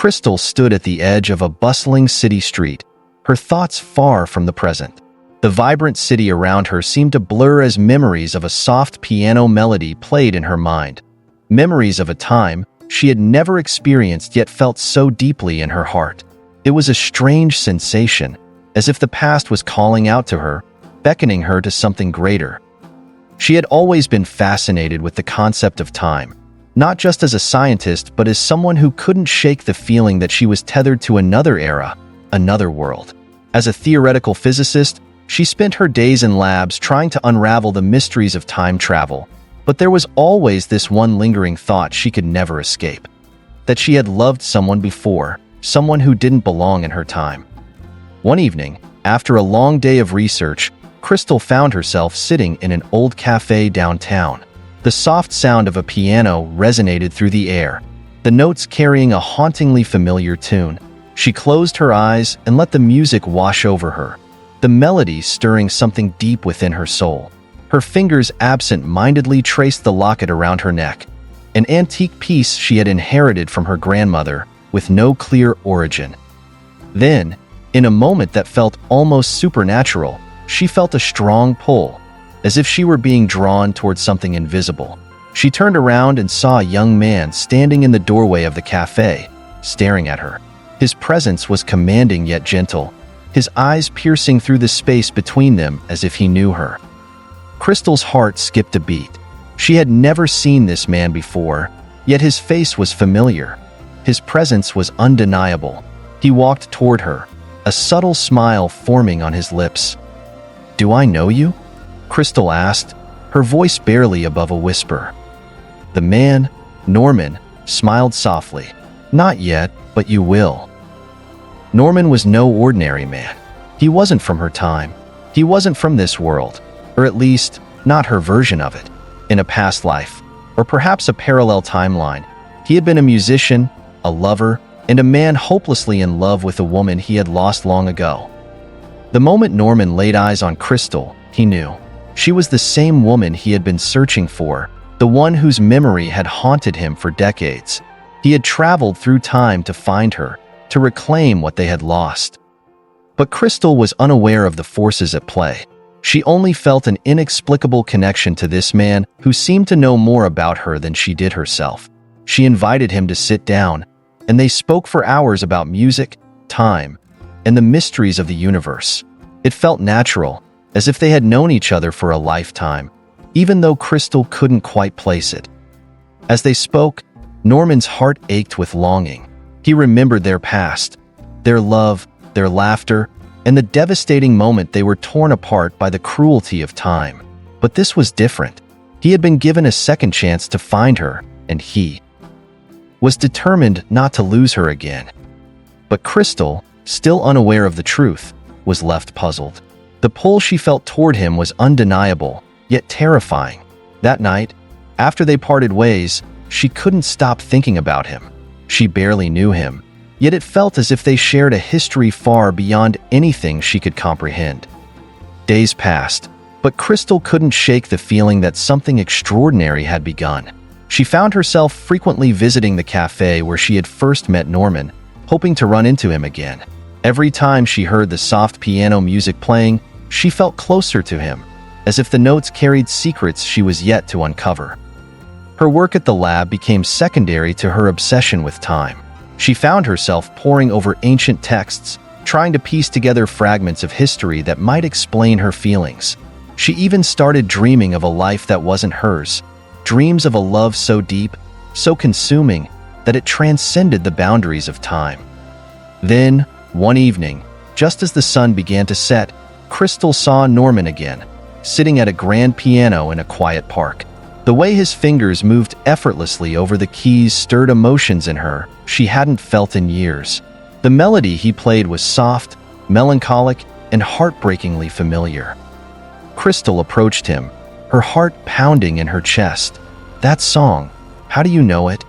Crystal stood at the edge of a bustling city street, her thoughts far from the present. The vibrant city around her seemed to blur as memories of a soft piano melody played in her mind. Memories of a time she had never experienced yet felt so deeply in her heart. It was a strange sensation, as if the past was calling out to her, beckoning her to something greater. She had always been fascinated with the concept of time, not just as a scientist, but as someone who couldn't shake the feeling that she was tethered to another era, another world. As a theoretical physicist, she spent her days in labs trying to unravel the mysteries of time travel, but there was always this one lingering thought she could never escape: that she had loved someone before, someone who didn't belong in her time. One evening, after a long day of research, Crystal found herself sitting in an old cafe downtown. The soft sound of a piano resonated through the air, the notes carrying a hauntingly familiar tune. She closed her eyes and let the music wash over her, the melody stirring something deep within her soul. Her fingers absent-mindedly traced the locket around her neck, an antique piece she had inherited from her grandmother with no clear origin. Then, in a moment that felt almost supernatural, she felt a strong pull, as if she were being drawn towards something invisible. She turned around and saw a young man standing in the doorway of the cafe, staring at her. His presence was commanding yet gentle, his eyes piercing through the space between them as if he knew her. Crystal's heart skipped a beat. She had never seen this man before, yet his face was familiar. His presence was undeniable. He walked toward her, a subtle smile forming on his lips. "Do I know you?" Crystal asked, her voice barely above a whisper. The man, Norman, smiled softly. "Not yet, but you will." Norman was no ordinary man. He wasn't from her time. He wasn't from this world, or at least, not her version of it. In a past life, or perhaps a parallel timeline, he had been a musician, a lover, and a man hopelessly in love with a woman he had lost long ago. The moment Norman laid eyes on Crystal, he knew. She was the same woman he had been searching for, the one whose memory had haunted him for decades. He had traveled through time to find her, to reclaim what they had lost. But Crystal was unaware of the forces at play. She only felt an inexplicable connection to this man who seemed to know more about her than she did herself. She invited him to sit down, and they spoke for hours about music, time, and the mysteries of the universe. It felt natural, as if they had known each other for a lifetime, even though Crystal couldn't quite place it. As they spoke, Norman's heart ached with longing. He remembered their past, their love, their laughter, and the devastating moment they were torn apart by the cruelty of time. But this was different. He had been given a second chance to find her, and he was determined not to lose her again. But Crystal, still unaware of the truth, was left puzzled. The pull she felt toward him was undeniable, yet terrifying. That night, after they parted ways, she couldn't stop thinking about him. She barely knew him, yet it felt as if they shared a history far beyond anything she could comprehend. Days passed, but Crystal couldn't shake the feeling that something extraordinary had begun. She found herself frequently visiting the cafe where she had first met Norman, hoping to run into him again. Every time she heard the soft piano music playing, she felt closer to him, as if the notes carried secrets she was yet to uncover. Her work at the lab became secondary to her obsession with time. She found herself poring over ancient texts, trying to piece together fragments of history that might explain her feelings. She even started dreaming of a life that wasn't hers, dreams of a love so deep, so consuming, that it transcended the boundaries of time. Then, one evening, just as the sun began to set, Crystal saw Norman again, sitting at a grand piano in a quiet park. The way his fingers moved effortlessly over the keys stirred emotions in her she hadn't felt in years. The melody he played was soft, melancholic, and heartbreakingly familiar. Crystal approached him, her heart pounding in her chest. "That song, how do you know it?"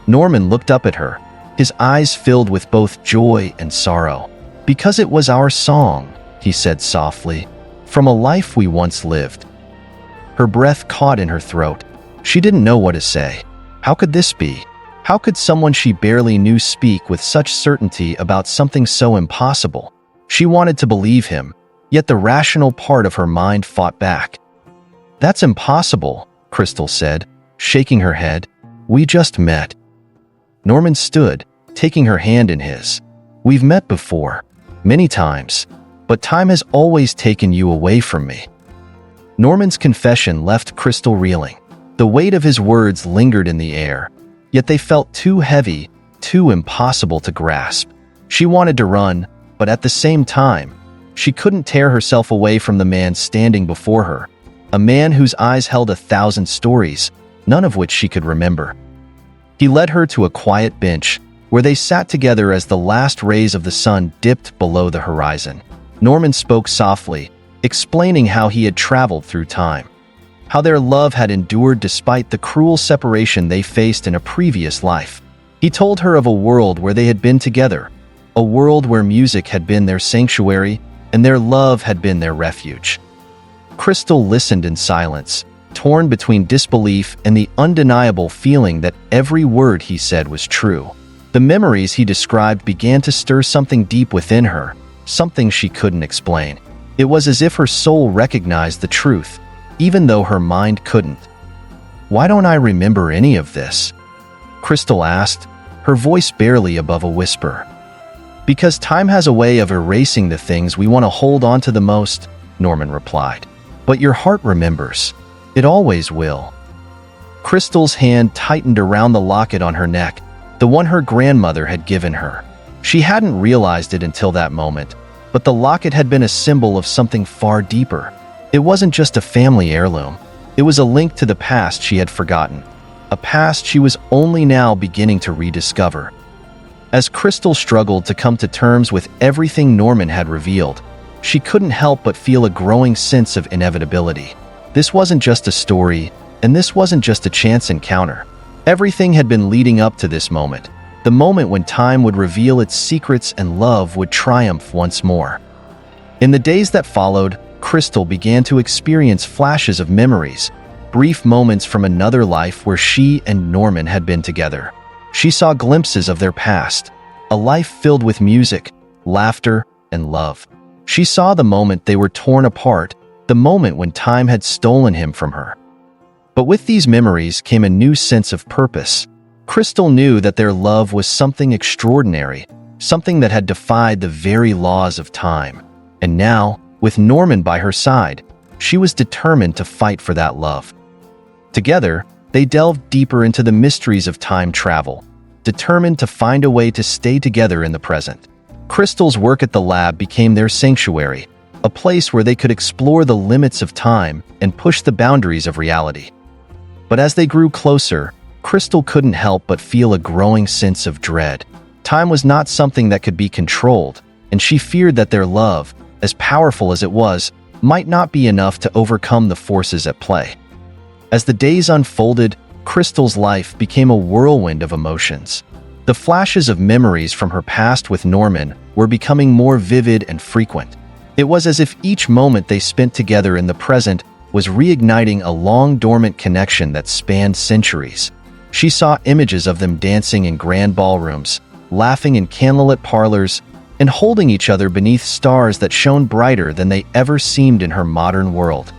Norman looked up at her, his eyes filled with both joy and sorrow. "Because it was our song," he said softly, "from a life we once lived." Her breath caught in her throat. She didn't know what to say. How could this be? How could someone she barely knew speak with such certainty about something so impossible? She wanted to believe him, yet the rational part of her mind fought back. "That's impossible," Crystal said, shaking her head. "We just met." Norman stood, taking her hand in his. "We've met before, many times, but time has always taken you away from me." Norman's confession left Crystal reeling. The weight of his words lingered in the air, yet they felt too heavy, too impossible to grasp. She wanted to run, but at the same time, she couldn't tear herself away from the man standing before her, a man whose eyes held 1,000 stories, none of which she could remember. He led her to a quiet bench, where they sat together as the last rays of the sun dipped below the horizon. Norman spoke softly, explaining how he had traveled through time, how their love had endured despite the cruel separation they faced in a previous life. He told her of a world where they had been together, a world where music had been their sanctuary and their love had been their refuge. Crystal listened in silence, torn between disbelief and the undeniable feeling that every word he said was true. The memories he described began to stir something deep within her, something she couldn't explain. It was as if her soul recognized the truth, even though her mind couldn't. "Why don't I remember any of this?" Crystal asked, her voice barely above a whisper. "Because time has a way of erasing the things we want to hold on to the most," Norman replied. "But your heart remembers. It always will." Crystal's hand tightened around the locket on her neck, the one her grandmother had given her. She hadn't realized it until that moment, but the locket had been a symbol of something far deeper. It wasn't just a family heirloom. It was a link to the past she had forgotten, a past she was only now beginning to rediscover. As Crystal struggled to come to terms with everything Norman had revealed, she couldn't help but feel a growing sense of inevitability. This wasn't just a story, and this wasn't just a chance encounter. Everything had been leading up to this moment, the moment when time would reveal its secrets and love would triumph once more. In the days that followed, Crystal began to experience flashes of memories, brief moments from another life where she and Norman had been together. She saw glimpses of their past, a life filled with music, laughter, and love. She saw the moment they were torn apart, the moment when time had stolen him from her. But with these memories came a new sense of purpose. Crystal knew that their love was something extraordinary, something that had defied the very laws of time. And now, with Norman by her side, she was determined to fight for that love. Together, they delved deeper into the mysteries of time travel, determined to find a way to stay together in the present. Crystal's work at the lab became their sanctuary, a place where they could explore the limits of time and push the boundaries of reality. But as they grew closer, Crystal couldn't help but feel a growing sense of dread. Time was not something that could be controlled, and she feared that their love, as powerful as it was, might not be enough to overcome the forces at play. As the days unfolded, Crystal's life became a whirlwind of emotions. The flashes of memories from her past with Norman were becoming more vivid and frequent. It was as if each moment they spent together in the present was reigniting a long-dormant connection that spanned centuries. She saw images of them dancing in grand ballrooms, laughing in candlelit parlors, and holding each other beneath stars that shone brighter than they ever seemed in her modern world.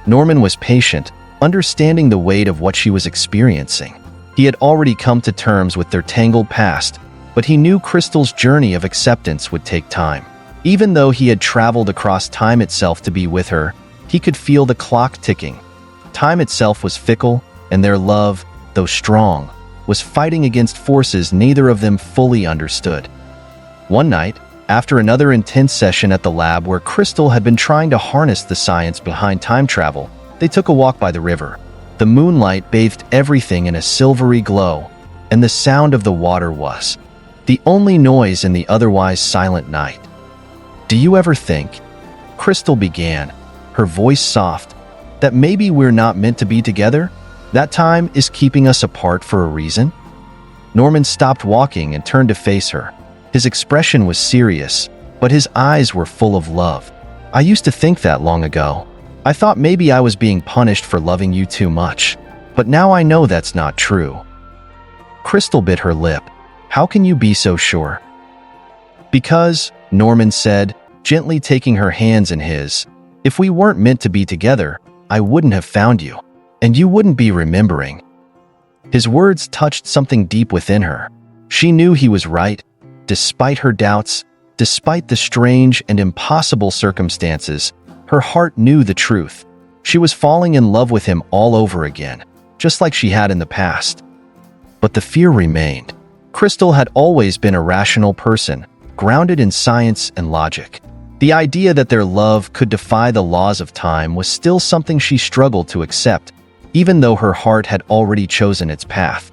Norman was patient, understanding the weight of what she was experiencing. He had already come to terms with their tangled past, but he knew Crystal's journey of acceptance would take time. Even though he had traveled across time itself to be with her, he could feel the clock ticking. Time itself was fickle, and their love, though strong, was fighting against forces neither of them fully understood. One night, after another intense session at the lab where Crystal had been trying to harness the science behind time travel, they took a walk by the river. The moonlight bathed everything in a silvery glow, and the sound of the water was the only noise in the otherwise silent night. "Do you ever think," Crystal began, her voice soft, "that maybe we're not meant to be together? That time is keeping us apart for a reason?" Norman stopped walking and turned to face her. His expression was serious, but his eyes were full of love. "I used to think that long ago. I thought maybe I was being punished for loving you too much, but now I know that's not true." Crystal bit her lip. How can you be so sure? Because, Norman said, gently taking her hands in his, if we weren't meant to be together, I wouldn't have found you, and you wouldn't be remembering. His words touched something deep within her. She knew he was right, despite her doubts, despite the strange and impossible circumstances. Her heart knew the truth. She was falling in love with him all over again, just like she had in the past. But the fear remained. Crystal had always been a rational person, grounded in science and logic. The idea that their love could defy the laws of time was still something she struggled to accept, even though her heart had already chosen its path.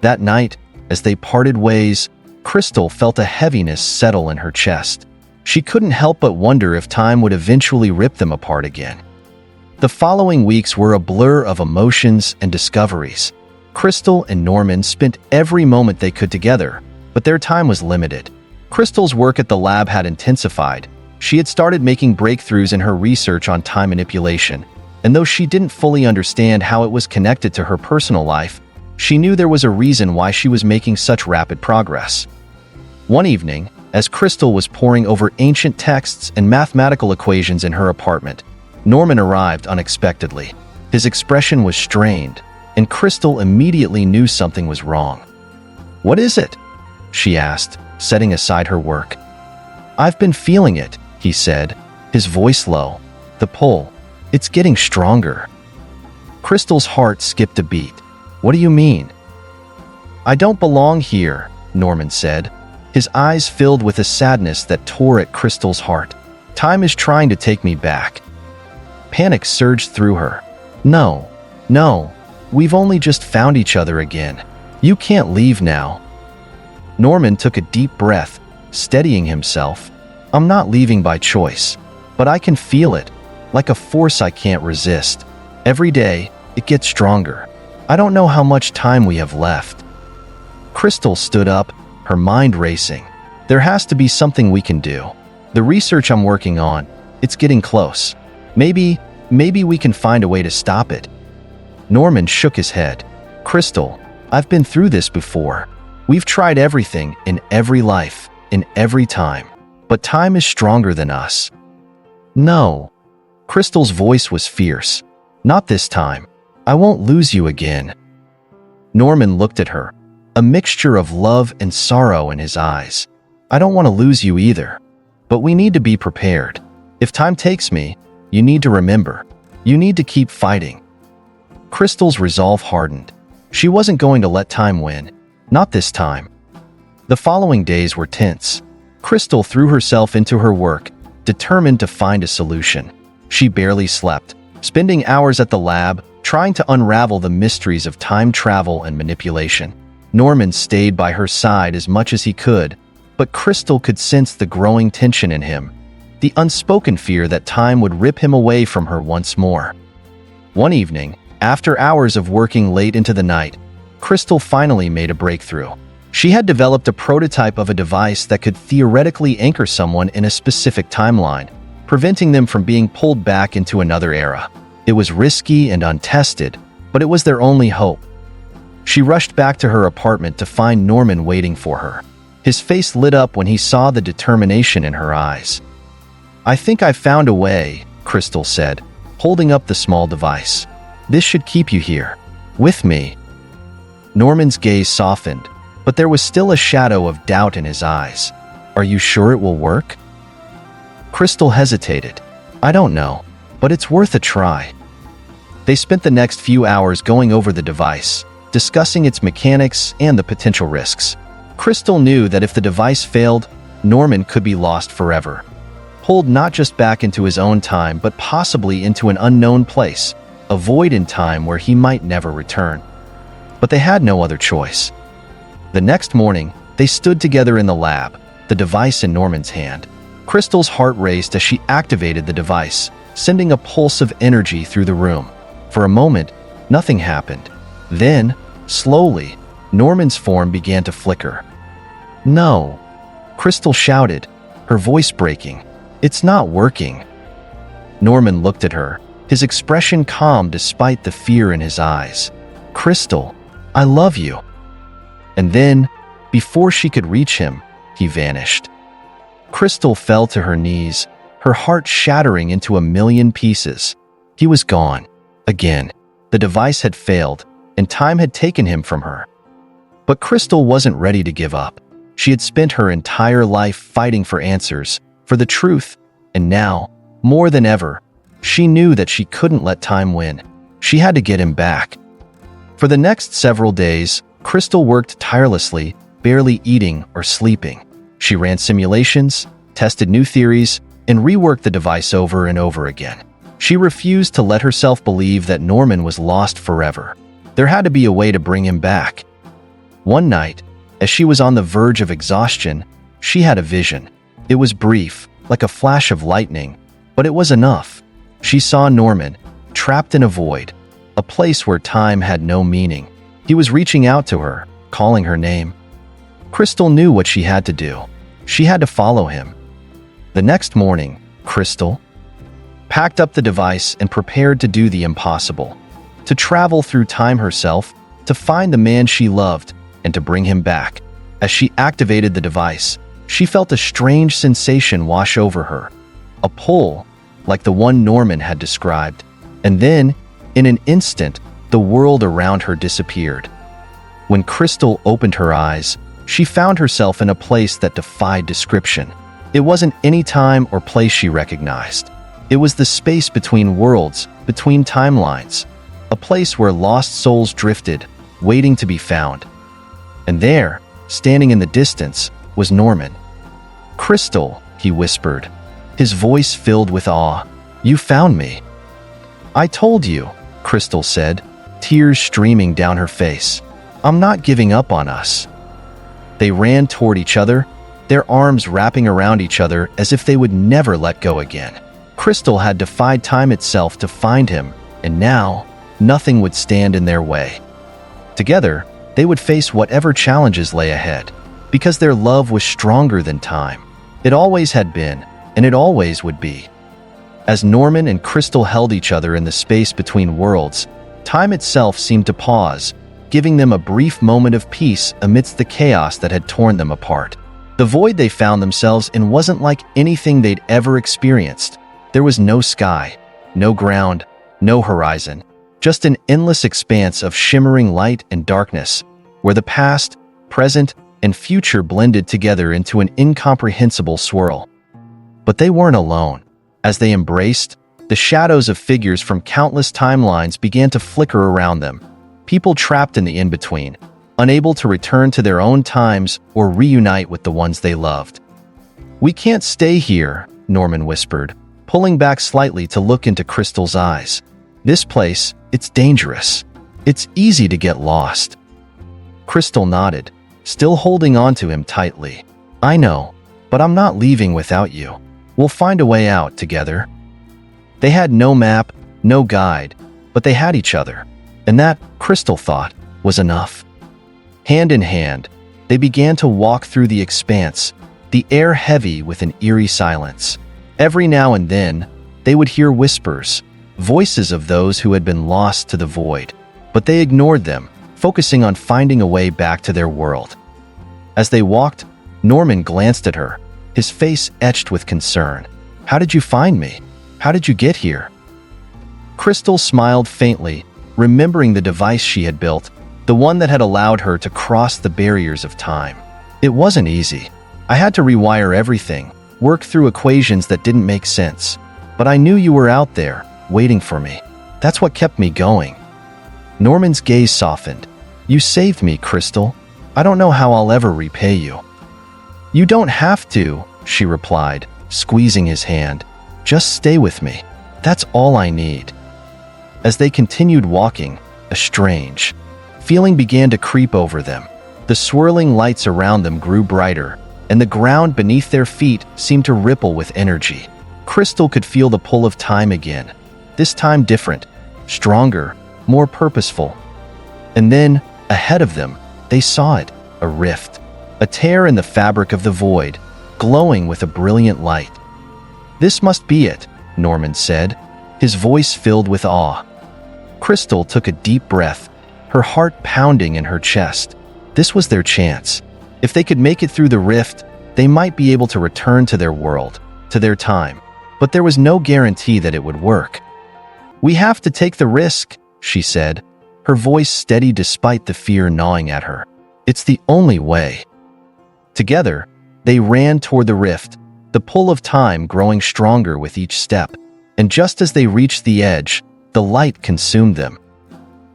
That night, as they parted ways, Crystal felt a heaviness settle in her chest. She couldn't help but wonder if time would eventually rip them apart again. The following weeks were a blur of emotions and discoveries. Crystal and Norman spent every moment they could together, but their time was limited. Crystal's work at the lab had intensified. She had started making breakthroughs in her research on time manipulation, and though she didn't fully understand how it was connected to her personal life, she knew there was a reason why she was making such rapid progress. One evening, as Crystal was poring over ancient texts and mathematical equations in her apartment, Norman arrived unexpectedly. His expression was strained, and Crystal immediately knew something was wrong. "What is it?" she asked, setting aside her work. "I've been feeling it," he said, his voice low. "The pull. It's getting stronger." Crystal's heart skipped a beat. "What do you mean?" "I don't belong here," Norman said, his eyes filled with a sadness that tore at Crystal's heart. "Time is trying to take me back." Panic surged through her. No, we've only just found each other again. You can't leave now." Norman took a deep breath, steadying himself. "I'm not leaving by choice, but I can feel it, like a force I can't resist. Every day, it gets stronger. I don't know how much time we have left." Crystal stood up, her mind racing. "There has to be something we can do. The research I'm working on, it's getting close. Maybe we can find a way to stop it." Norman shook his head. "Crystal, I've been through this before. We've tried everything in every life, in every time. But time is stronger than us." "No." Crystal's voice was fierce. "Not this time. I won't lose you again." Norman looked at her, a mixture of love and sorrow in his eyes. "I don't want to lose you either. But we need to be prepared. If time takes me, you need to remember. You need to keep fighting." Crystal's resolve hardened. She wasn't going to let time win. Not this time. The following days were tense. Crystal threw herself into her work, determined to find a solution. She barely slept, spending hours at the lab, trying to unravel the mysteries of time travel and manipulation. Norman stayed by her side as much as he could, but Crystal could sense the growing tension in him, the unspoken fear that time would rip him away from her once more. One evening, after hours of working late into the night, Crystal finally made a breakthrough. She had developed a prototype of a device that could theoretically anchor someone in a specific timeline, preventing them from being pulled back into another era. It was risky and untested, but it was their only hope. She rushed back to her apartment to find Norman waiting for her. His face lit up when he saw the determination in her eyes. "I think I've found a way," Crystal said, holding up the small device. "This should keep you here, with me." Norman's gaze softened, but there was still a shadow of doubt in his eyes. "Are you sure it will work?" Crystal hesitated. "I don't know, but it's worth a try." They spent the next few hours going over the device, discussing its mechanics and the potential risks. Crystal knew that if the device failed, Norman could be lost forever, pulled not just back into his own time but possibly into an unknown place, a void in time where he might never return. But they had no other choice. The next morning, they stood together in the lab, the device in Norman's hand. Crystal's heart raced as she activated the device, sending a pulse of energy through the room. For a moment, nothing happened. Then, slowly, Norman's form began to flicker. "No!" Crystal shouted, her voice breaking. "It's not working." Norman looked at her, his expression calm despite the fear in his eyes. "Crystal, I love you." And then, before she could reach him, he vanished. Crystal fell to her knees, her heart shattering into a million pieces. He was gone. Again. The device had failed, and time had taken him from her. But Crystal wasn't ready to give up. She had spent her entire life fighting for answers, for the truth, and now, more than ever, she knew that she couldn't let time win. She had to get him back. For the next several days, Crystal worked tirelessly, barely eating or sleeping. She ran simulations, tested new theories, and reworked the device over and over again. She refused to let herself believe that Norman was lost forever. There had to be a way to bring him back. One night, as she was on the verge of exhaustion, she had a vision. It was brief, like a flash of lightning, but it was enough. She saw Norman, trapped in a void, a place where time had no meaning. He was reaching out to her, calling her name. Crystal knew what she had to do. She had to follow him. The next morning, Crystal packed up the device and prepared to do the impossible, to travel through time herself, to find the man she loved, and to bring him back. As she activated the device, she felt a strange sensation wash over her, a pull, like the one Norman had described. And then, in an instant, the world around her disappeared. When Crystal opened her eyes, she found herself in a place that defied description. It wasn't any time or place she recognized. It was the space between worlds, between timelines, a place where lost souls drifted, waiting to be found. And there, standing in the distance, was Norman. "Crystal," he whispered, his voice filled with awe. "You found me." "I told you," Crystal said, tears streaming down her face. "I'm not giving up on us." They ran toward each other, their arms wrapping around each other as if they would never let go again. Crystal had defied time itself to find him, and now, nothing would stand in their way. Together, they would face whatever challenges lay ahead, because their love was stronger than time. It always had been, and it always would be. As Norman and Crystal held each other in the space between worlds, time itself seemed to pause, giving them a brief moment of peace amidst the chaos that had torn them apart. The void they found themselves in wasn't like anything they'd ever experienced. There was no sky, no ground, no horizon, just an endless expanse of shimmering light and darkness, where the past, present, and future blended together into an incomprehensible swirl. But they weren't alone. As they embraced, the shadows of figures from countless timelines began to flicker around them, people trapped in the in-between, unable to return to their own times or reunite with the ones they loved. "We can't stay here," Norman whispered, pulling back slightly to look into Crystal's eyes. "This place, it's dangerous. It's easy to get lost." Crystal nodded, still holding on to him tightly. "I know, but I'm not leaving without you. We'll find a way out together." They had no map, no guide, but they had each other. And that, Crystal thought, was enough. Hand in hand, they began to walk through the expanse, the air heavy with an eerie silence. Every now and then, they would hear whispers, voices of those who had been lost to the void, but they ignored them, focusing on finding a way back to their world. As they walked, Norman glanced at her, his face etched with concern. "How did you find me? How did you get here?" Crystal smiled faintly, remembering the device she had built, the one that had allowed her to cross the barriers of time. "It wasn't easy. I had to rewire everything, work through equations that didn't make sense. But I knew you were out there, waiting for me. That's what kept me going." Norman's gaze softened. "You saved me, Crystal. I don't know how I'll ever repay you." "You don't have to," she replied, squeezing his hand. "Just stay with me. That's all I need." As they continued walking, a strange feeling began to creep over them. The swirling lights around them grew brighter, and the ground beneath their feet seemed to ripple with energy. Crystal could feel the pull of time again, this time different, stronger, more purposeful. And then, ahead of them, they saw it, a rift, a tear in the fabric of the void, glowing with a brilliant light. "This must be it," Norman said, his voice filled with awe. Crystal took a deep breath, her heart pounding in her chest. This was their chance. If they could make it through the rift, they might be able to return to their world, to their time. But there was no guarantee that it would work. "We have to take the risk," she said, her voice steady despite the fear gnawing at her. "It's the only way." Together, they ran toward the rift, the pull of time growing stronger with each step. And just as they reached the edge, the light consumed them.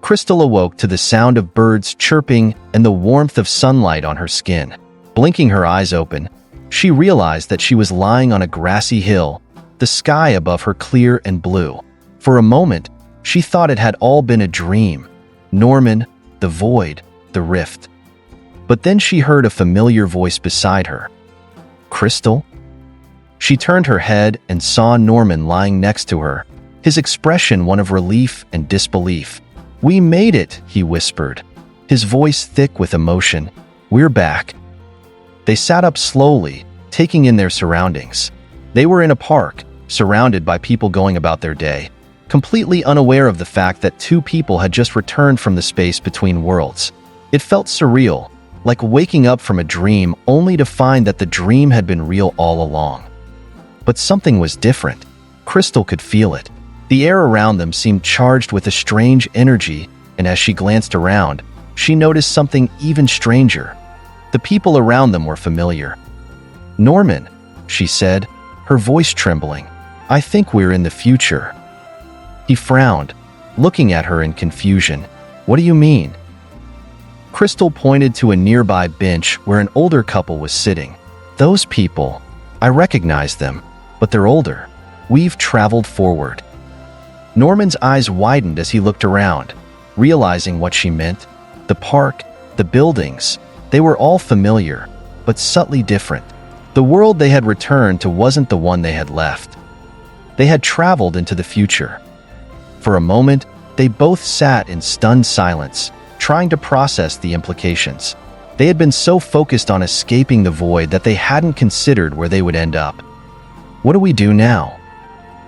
Crystal awoke to the sound of birds chirping and the warmth of sunlight on her skin. Blinking her eyes open, she realized that she was lying on a grassy hill, the sky above her clear and blue. For a moment, she thought it had all been a dream. Norman, the void, the rift. But then she heard a familiar voice beside her. "Crystal?" She turned her head and saw Norman lying next to her, his expression one of relief and disbelief. "We made it," he whispered, his voice thick with emotion. "We're back." They sat up slowly, taking in their surroundings. They were in a park, surrounded by people going about their day, completely unaware of the fact that two people had just returned from the space between worlds. It felt surreal, like waking up from a dream only to find that the dream had been real all along. But something was different. Crystal could feel it. The air around them seemed charged with a strange energy, and as she glanced around, she noticed something even stranger. The people around them were familiar. "Norman," she said, her voice trembling, "I think we're in the future." He frowned, looking at her in confusion. "What do you mean?" Crystal pointed to a nearby bench where an older couple was sitting. "Those people, I recognize them, but they're older. We've traveled forward." Norman's eyes widened as he looked around, realizing what she meant. The park, the buildings, they were all familiar, but subtly different. The world they had returned to wasn't the one they had left. They had traveled into the future. For a moment, they both sat in stunned silence, trying to process the implications. They had been so focused on escaping the void that they hadn't considered where they would end up. "What do we do now?"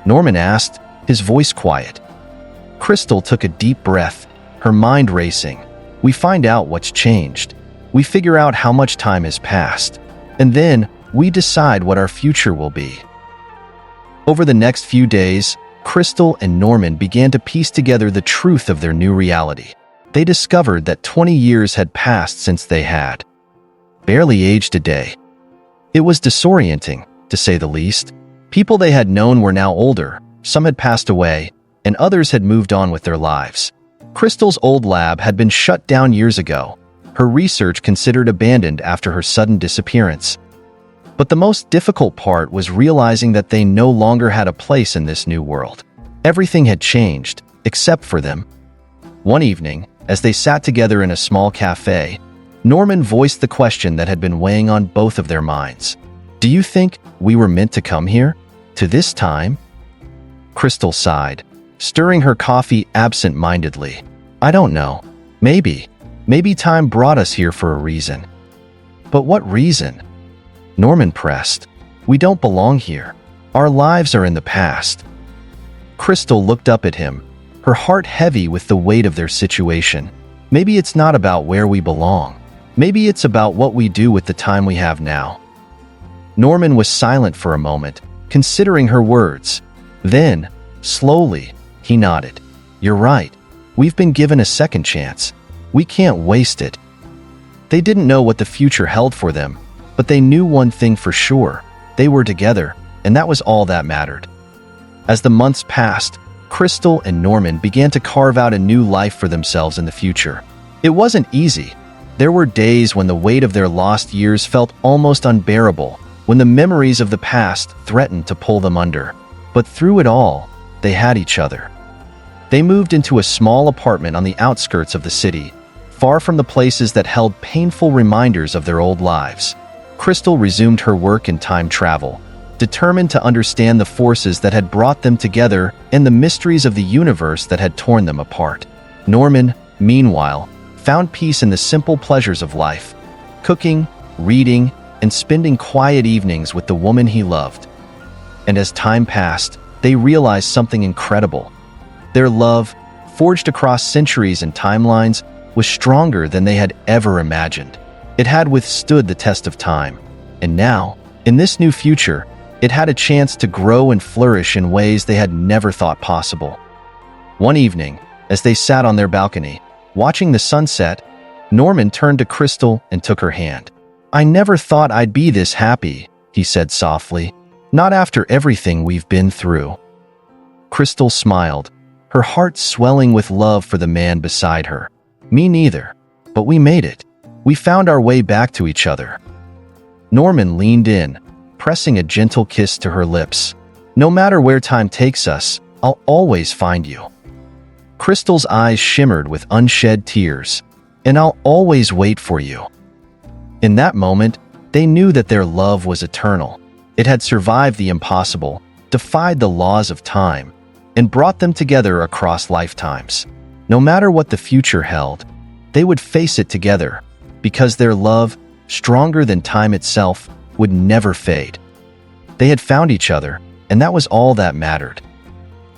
Norman asked, his voice quiet. Crystal took a deep breath, her mind racing. "We find out what's changed. We figure out how much time has passed. And then we decide what our future will be." Over the next few days, Crystal and Norman began to piece together the truth of their new reality. They discovered that 20 years had passed since they had barely aged a day. It was disorienting, to say the least. People they had known were now older, some had passed away, and others had moved on with their lives. Crystal's old lab had been shut down years ago, her research considered abandoned after her sudden disappearance. But the most difficult part was realizing that they no longer had a place in this new world. Everything had changed, except for them. One evening, as they sat together in a small cafe, Norman voiced the question that had been weighing on both of their minds. "Do you think we were meant to come here? To this time?" Crystal sighed, stirring her coffee absent-mindedly. "I don't know. Maybe. Maybe time brought us here for a reason." "But what reason?" Norman pressed. "We don't belong here. Our lives are in the past." Crystal looked up at him, her heart heavy with the weight of their situation. "Maybe it's not about where we belong. Maybe it's about what we do with the time we have now." Norman was silent for a moment, considering her words. Then, slowly, he nodded. "You're right. We've been given a second chance. We can't waste it." They didn't know what the future held for them, but they knew one thing for sure. They were together, and that was all that mattered. As the months passed, Crystal and Norman began to carve out a new life for themselves in the future. It wasn't easy. There were days when the weight of their lost years felt almost unbearable, when the memories of the past threatened to pull them under. But through it all, they had each other. They moved into a small apartment on the outskirts of the city, far from the places that held painful reminders of their old lives. Crystal resumed her work in time travel, determined to understand the forces that had brought them together and the mysteries of the universe that had torn them apart. Norman, meanwhile, found peace in the simple pleasures of life, cooking, reading, and spending quiet evenings with the woman he loved. And as time passed, they realized something incredible. Their love, forged across centuries and timelines, was stronger than they had ever imagined. It had withstood the test of time, and now, in this new future, it had a chance to grow and flourish in ways they had never thought possible. One evening, as they sat on their balcony, watching the sunset, Norman turned to Crystal and took her hand. "I never thought I'd be this happy," he said softly. "Not after everything we've been through." Crystal smiled, her heart swelling with love for the man beside her. "Me neither. But we made it. We found our way back to each other." Norman leaned in, pressing a gentle kiss to her lips. "No matter where time takes us, I'll always find you." Crystal's eyes shimmered with unshed tears. "And I'll always wait for you." In that moment, they knew that their love was eternal. It had survived the impossible, defied the laws of time, and brought them together across lifetimes. No matter what the future held, they would face it together, because their love, stronger than time itself, would never fade. They had found each other, and that was all that mattered.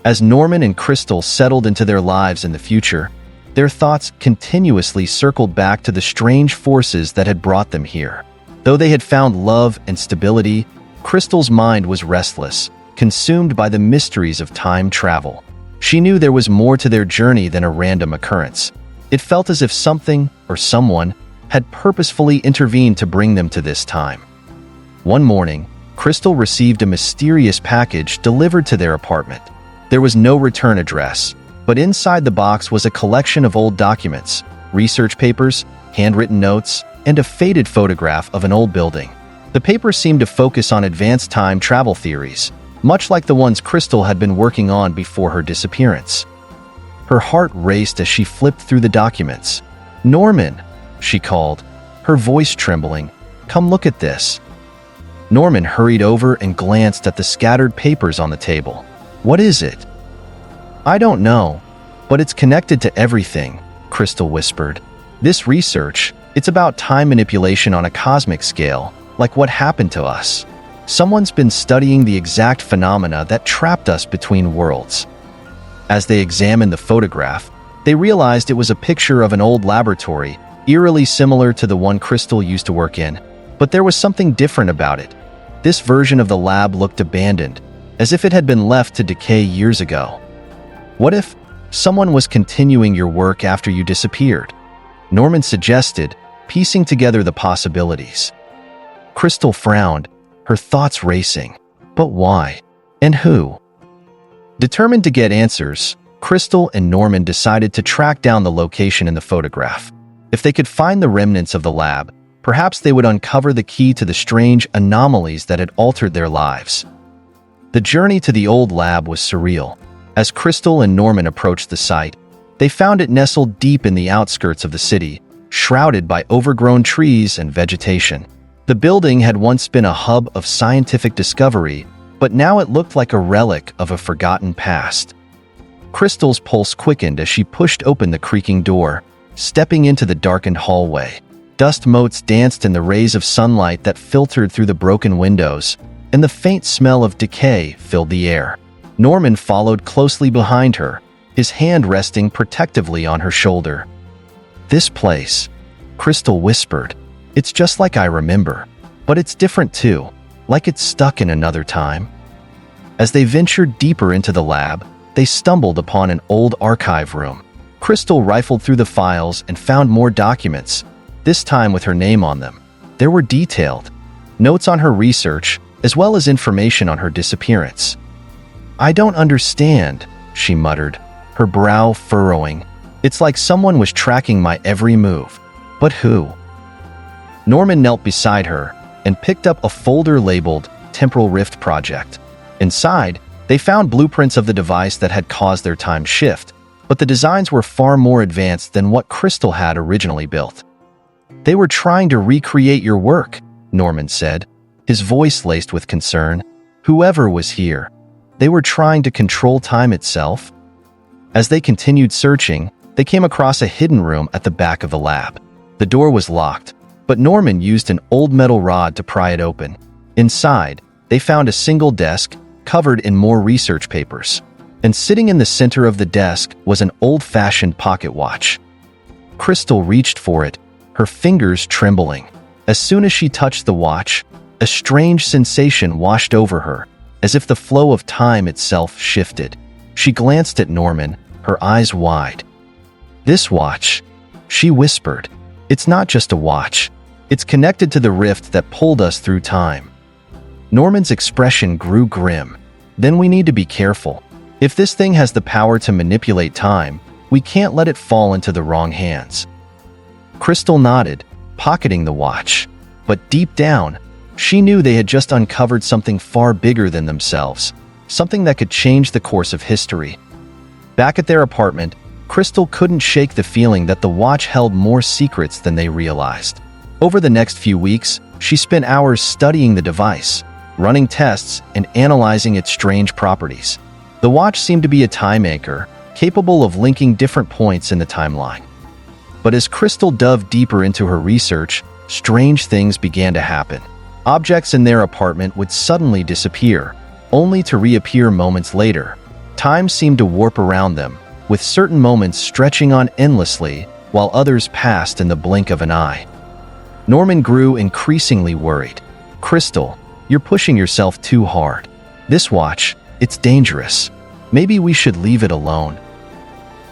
As Norman and Crystal settled into their lives in the future, their thoughts continuously circled back to the strange forces that had brought them here. Though they had found love and stability, Crystal's mind was restless, consumed by the mysteries of time travel. She knew there was more to their journey than a random occurrence. It felt as if something, or someone, had purposefully intervened to bring them to this time. One morning, Crystal received a mysterious package delivered to their apartment. There was no return address, but inside the box was a collection of old documents, research papers, handwritten notes, and a faded photograph of an old building. The papers seemed to focus on advanced time travel theories, much like the ones Crystal had been working on before her disappearance. Her heart raced as she flipped through the documents. "Norman," she called, her voice trembling, "come look at this." Norman hurried over and glanced at the scattered papers on the table. "What is it?" "I don't know, but it's connected to everything," Crystal whispered. "This research, it's about time manipulation on a cosmic scale, like what happened to us. Someone's been studying the exact phenomena that trapped us between worlds." As they examined the photograph, they realized it was a picture of an old laboratory, eerily similar to the one Crystal used to work in. But there was something different about it. This version of the lab looked abandoned, as if it had been left to decay years ago. "What if someone was continuing your work after you disappeared?" Norman suggested, piecing together the possibilities. Crystal frowned, her thoughts racing. But why? And who? Determined to get answers, Crystal and Norman decided to track down the location in the photograph. If they could find the remnants of the lab, perhaps they would uncover the key to the strange anomalies that had altered their lives. The journey to the old lab was surreal. As Crystal and Norman approached the site, they found it nestled deep in the outskirts of the city, shrouded by overgrown trees and vegetation. The building had once been a hub of scientific discovery, but now it looked like a relic of a forgotten past. Crystal's pulse quickened as she pushed open the creaking door, stepping into the darkened hallway. Dust motes danced in the rays of sunlight that filtered through the broken windows, and the faint smell of decay filled the air. Norman followed closely behind her, his hand resting protectively on her shoulder. "This place," Crystal whispered. "It's just like I remember, but it's different too, like it's stuck in another time." As they ventured deeper into the lab, they stumbled upon an old archive room. Crystal rifled through the files and found more documents, this time with her name on them. There were detailed notes on her research, as well as information on her disappearance. "I don't understand," she muttered, her brow furrowing. "It's like someone was tracking my every move. But who?" Norman knelt beside her and picked up a folder labeled Temporal Rift Project. Inside, they found blueprints of the device that had caused their time shift, but the designs were far more advanced than what Crystal had originally built. "They were trying to recreate your work," Norman said, his voice laced with concern. "Whoever was here, they were trying to control time itself." As they continued searching, they came across a hidden room at the back of the lab. The door was locked, but Norman used an old metal rod to pry it open. Inside, they found a single desk covered in more research papers, and sitting in the center of the desk was an old-fashioned pocket watch. Crystal reached for it, her fingers trembling. As soon as she touched the watch, a strange sensation washed over her, as if the flow of time itself shifted. She glanced at Norman, her eyes wide. "This watch," she whispered. "It's not just a watch. It's connected to the rift that pulled us through time." Norman's expression grew grim. "Then we need to be careful. If this thing has the power to manipulate time, we can't let it fall into the wrong hands." Crystal nodded, pocketing the watch. But deep down, she knew they had just uncovered something far bigger than themselves, something that could change the course of history. Back at their apartment, Crystal couldn't shake the feeling that the watch held more secrets than they realized. Over the next few weeks, she spent hours studying the device, running tests, and analyzing its strange properties. The watch seemed to be a time anchor, capable of linking different points in the timeline. But as Crystal dove deeper into her research, strange things began to happen. Objects in their apartment would suddenly disappear, only to reappear moments later. Time seemed to warp around them, with certain moments stretching on endlessly, while others passed in the blink of an eye. Norman grew increasingly worried. "Crystal, you're pushing yourself too hard. This watch, it's dangerous. Maybe we should leave it alone."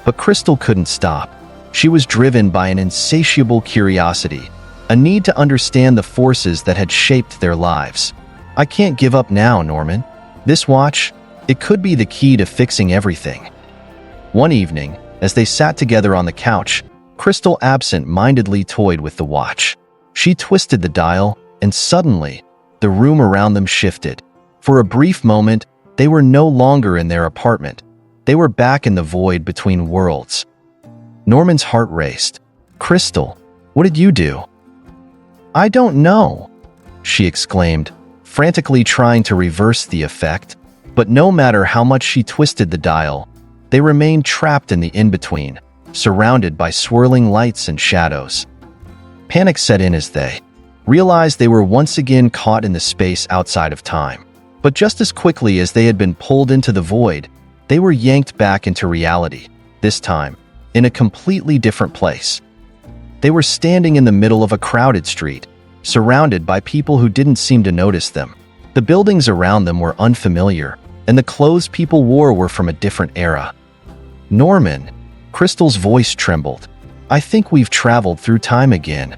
But Crystal couldn't stop. She was driven by an insatiable curiosity, a need to understand the forces that had shaped their lives. "I can't give up now, Norman. This watch, it could be the key to fixing everything." One evening, as they sat together on the couch, Crystal absent-mindedly toyed with the watch. She twisted the dial, and suddenly, the room around them shifted. For a brief moment, they were no longer in their apartment. They were back in the void between worlds. Norman's heart raced. "Crystal, what did you do?" "I don't know," she exclaimed, frantically trying to reverse the effect. But no matter how much she twisted the dial, they remained trapped in the in-between, surrounded by swirling lights and shadows. Panic set in as they realized they were once again caught in the space outside of time. But just as quickly as they had been pulled into the void, they were yanked back into reality, this time, in a completely different place. They were standing in the middle of a crowded street, surrounded by people who didn't seem to notice them. The buildings around them were unfamiliar, and the clothes people wore were from a different era. "Norman," Crystal's voice trembled. "I think we've traveled through time again."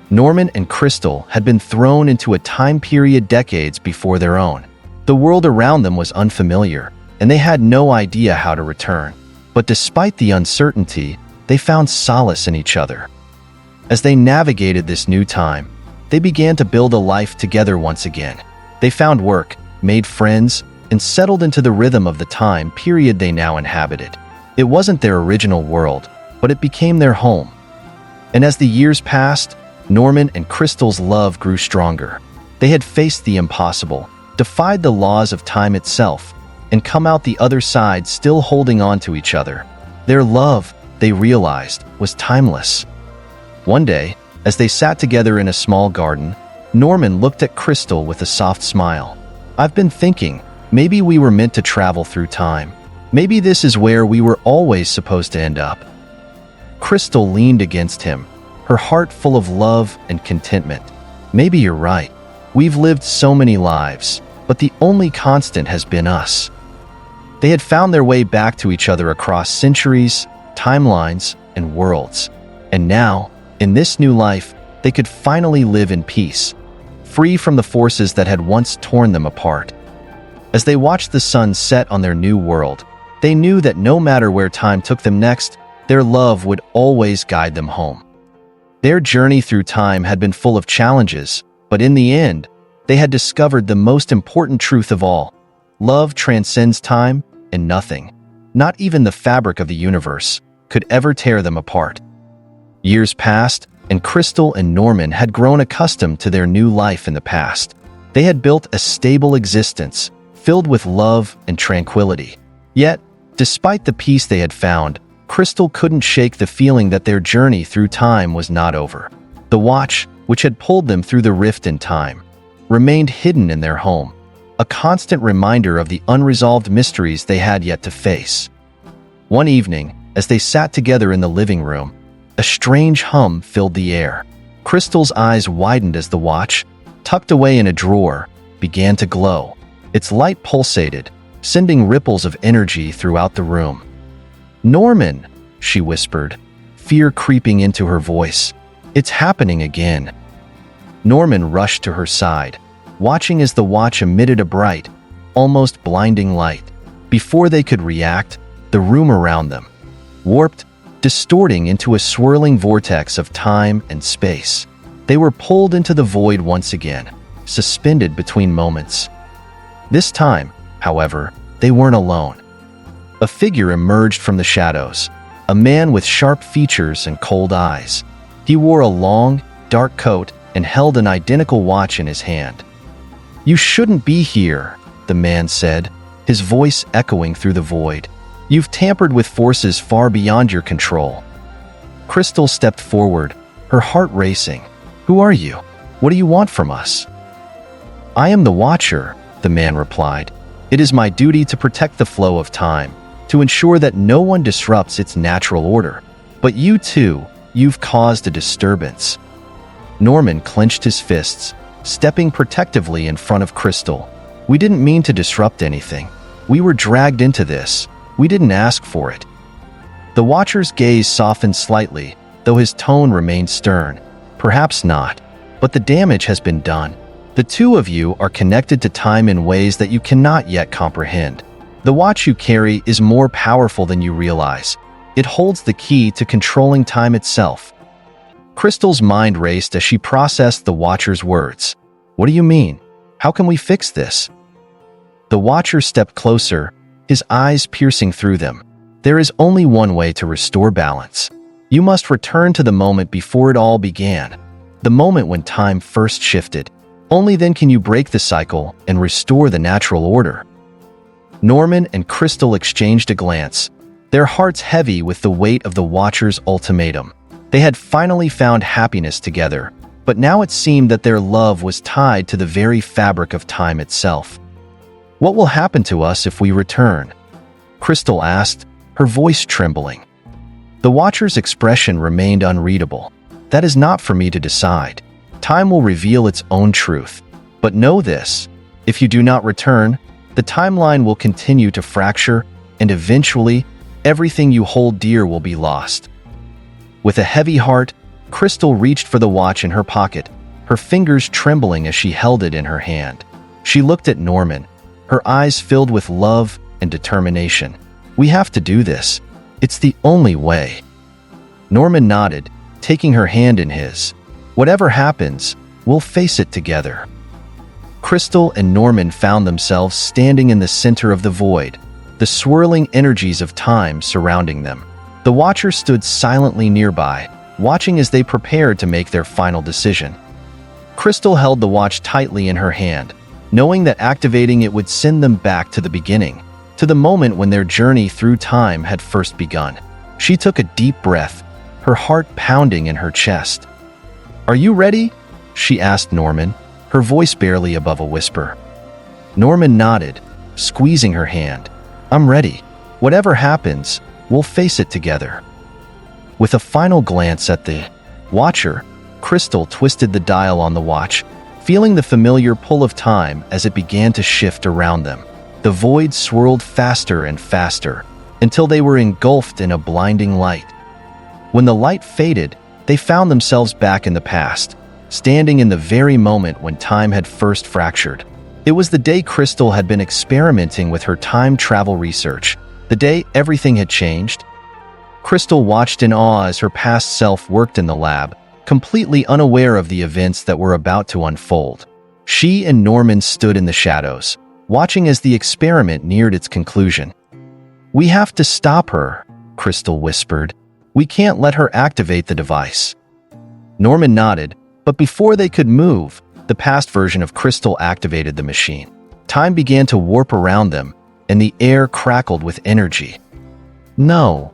Norman and Crystal had been thrown into a time period decades before their own. The world around them was unfamiliar, and they had no idea how to return. But despite the uncertainty, they found solace in each other. As they navigated this new time, they began to build a life together once again. They found work, made friends, and settled into the rhythm of the time period they now inhabited. It wasn't their original world, but it became their home. And as the years passed, Norman and Crystal's love grew stronger. They had faced the impossible, defied the laws of time itself, and come out the other side still holding on to each other. Their love, they realized, was timeless. One day, as they sat together in a small garden, Norman looked at Crystal with a soft smile. "I've been thinking, maybe we were meant to travel through time. Maybe this is where we were always supposed to end up." Crystal leaned against him, her heart full of love and contentment. "Maybe you're right. We've lived so many lives, but the only constant has been us." They had found their way back to each other across centuries, timelines, and worlds. And now, in this new life, they could finally live in peace, free from the forces that had once torn them apart. As they watched the sun set on their new world, they knew that no matter where time took them next, their love would always guide them home. Their journey through time had been full of challenges, but in the end, they had discovered the most important truth of all. Love transcends time, and nothing, not even the fabric of the universe, could ever tear them apart. Years passed, and Crystal and Norman had grown accustomed to their new life in the past. They had built a stable existence, filled with love and tranquility. Yet, despite the peace they had found, Crystal couldn't shake the feeling that their journey through time was not over. The watch, which had pulled them through the rift in time, remained hidden in their home, a constant reminder of the unresolved mysteries they had yet to face. One evening, as they sat together in the living room, A strange hum filled the air. Crystal's eyes widened as the watch, tucked away in a drawer, began to glow. Its light pulsated, sending ripples of energy throughout the room. "Norman," she whispered, fear creeping into her voice. "It's happening again." Norman rushed to her side, watching as the watch emitted a bright, almost blinding light. Before they could react, the room around them warped, distorting into a swirling vortex of time and space. They were pulled into the void once again, suspended between moments. This time, however, they weren't alone. A figure emerged from the shadows, a man with sharp features and cold eyes. He wore a long, dark coat and held an identical watch in his hand. "You shouldn't be here," the man said, his voice echoing through the void. "You've tampered with forces far beyond your control." Crystal stepped forward, her heart racing. "Who are you? What do you want from us?" "I am the Watcher," the man replied. "It is my duty to protect the flow of time, to ensure that no one disrupts its natural order. But you too, you've caused a disturbance." Norman clenched his fists, stepping protectively in front of Crystal. "We didn't mean to disrupt anything. We were dragged into this. We didn't ask for it." The Watcher's gaze softened slightly, though his tone remained stern. "Perhaps not, but the damage has been done. The two of you are connected to time in ways that you cannot yet comprehend. The watch you carry is more powerful than you realize. It holds the key to controlling time itself." Crystal's mind raced as she processed the Watcher's words. "What do you mean? How can we fix this?" The Watcher stepped closer, his eyes piercing through them. "There is only one way to restore balance. You must return to the moment before it all began, the moment when time first shifted. Only then can you break the cycle and restore the natural order." Norman and Crystal exchanged a glance, their hearts heavy with the weight of the Watcher's ultimatum. They had finally found happiness together, but now it seemed that their love was tied to the very fabric of time itself. "What will happen to us if we return?" Crystal asked, her voice trembling. The Watcher's expression remained unreadable. "That is not for me to decide. Time will reveal its own truth. But know this, if you do not return, the timeline will continue to fracture, and eventually, everything you hold dear will be lost." With a heavy heart, Crystal reached for the watch in her pocket, her fingers trembling as she held it in her hand. She looked at Norman, her eyes filled with love and determination. "We have to do this. It's the only way." Norman nodded, taking her hand in his. "Whatever happens, we'll face it together." Crystal and Norman found themselves standing in the center of the void, the swirling energies of time surrounding them. The Watcher stood silently nearby, watching as they prepared to make their final decision. Crystal held the watch tightly in her hand, knowing that activating it would send them back to the beginning, to the moment when their journey through time had first begun. She took a deep breath, her heart pounding in her chest. "Are you ready?" she asked Norman, her voice barely above a whisper. Norman nodded, squeezing her hand. "I'm ready. Whatever happens, we'll face it together." With a final glance at the Watcher, Crystal twisted the dial on the watch, feeling the familiar pull of time as it began to shift around them. The void swirled faster and faster, until they were engulfed in a blinding light. When the light faded, they found themselves back in the past, standing in the very moment when time had first fractured. It was the day Crystal had been experimenting with her time travel research, the day everything had changed. Crystal watched in awe as her past self worked in the lab, completely unaware of the events that were about to unfold. She and Norman stood in the shadows, watching as the experiment neared its conclusion. "We have to stop her," Crystal whispered. "We can't let her activate the device." Norman nodded, but before they could move, the past version of Crystal activated the machine. Time began to warp around them, and the air crackled with energy. "No,"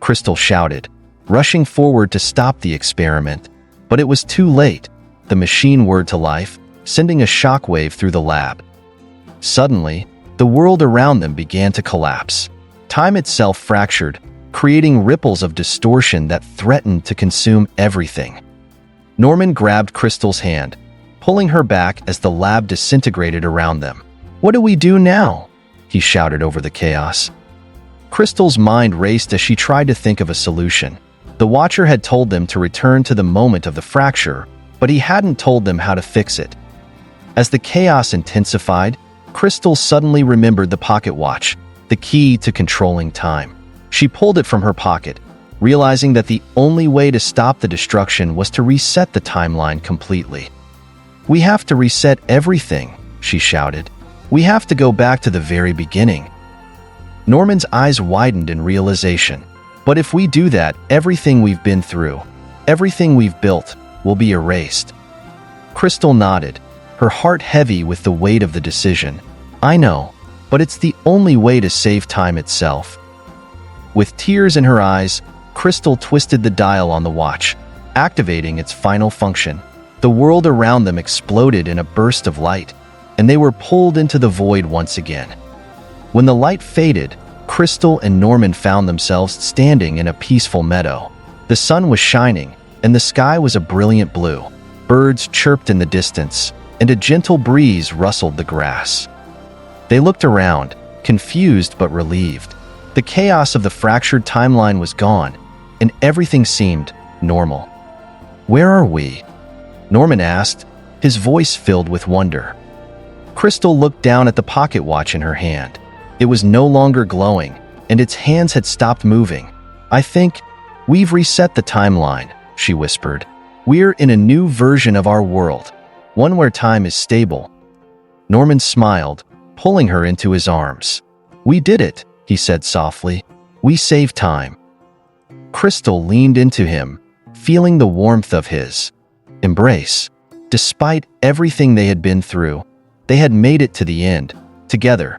Crystal shouted, rushing forward to stop the experiment. But it was too late. The machine whirred to life, sending a shockwave through the lab. Suddenly, the world around them began to collapse. Time itself fractured, creating ripples of distortion that threatened to consume everything. Norman grabbed Crystal's hand, pulling her back as the lab disintegrated around them. "What do we do now?" he shouted over the chaos. Crystal's mind raced as she tried to think of a solution. The Watcher had told them to return to the moment of the fracture, but he hadn't told them how to fix it. As the chaos intensified, Crystal suddenly remembered the pocket watch, the key to controlling time. She pulled it from her pocket, realizing that the only way to stop the destruction was to reset the timeline completely. "We have to reset everything," she shouted. "We have to go back to the very beginning." Norman's eyes widened in realization. "But if we do that, everything we've been through, everything we've built, will be erased." Crystal nodded, her heart heavy with the weight of the decision. "I know, but it's the only way to save time itself." With tears in her eyes, Crystal twisted the dial on the watch, activating its final function. The world around them exploded in a burst of light, and they were pulled into the void once again. When the light faded, Crystal and Norman found themselves standing in a peaceful meadow. The sun was shining, and the sky was a brilliant blue. Birds chirped in the distance, and a gentle breeze rustled the grass. They looked around, confused but relieved. The chaos of the fractured timeline was gone, and everything seemed normal. "Where are we?" Norman asked, his voice filled with wonder. Crystal looked down at the pocket watch in her hand. It was no longer glowing, and its hands had stopped moving. "I think we've reset the timeline," she whispered. "We're in a new version of our world, one where time is stable." Norman smiled, pulling her into his arms. "We did it," he said softly. "We saved time." Crystal leaned into him, feeling the warmth of his embrace. Despite everything they had been through, they had made it to the end, together.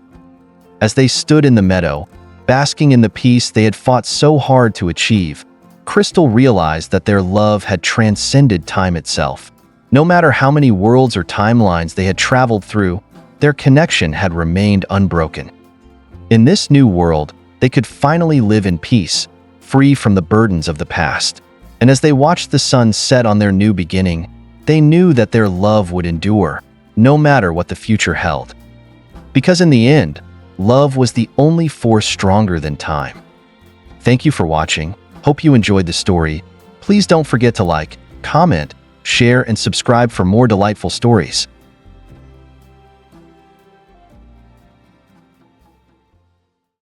As they stood in the meadow, basking in the peace they had fought so hard to achieve, Crystal realized that their love had transcended time itself. No matter how many worlds or timelines they had traveled through, their connection had remained unbroken. In this new world, they could finally live in peace, free from the burdens of the past. And as they watched the sun set on their new beginning, they knew that their love would endure, no matter what the future held. Because in the end, love was the only force stronger than time. Thank you for watching. Hope you enjoyed the story. Please don't forget to like, comment, share, and subscribe for more delightful stories.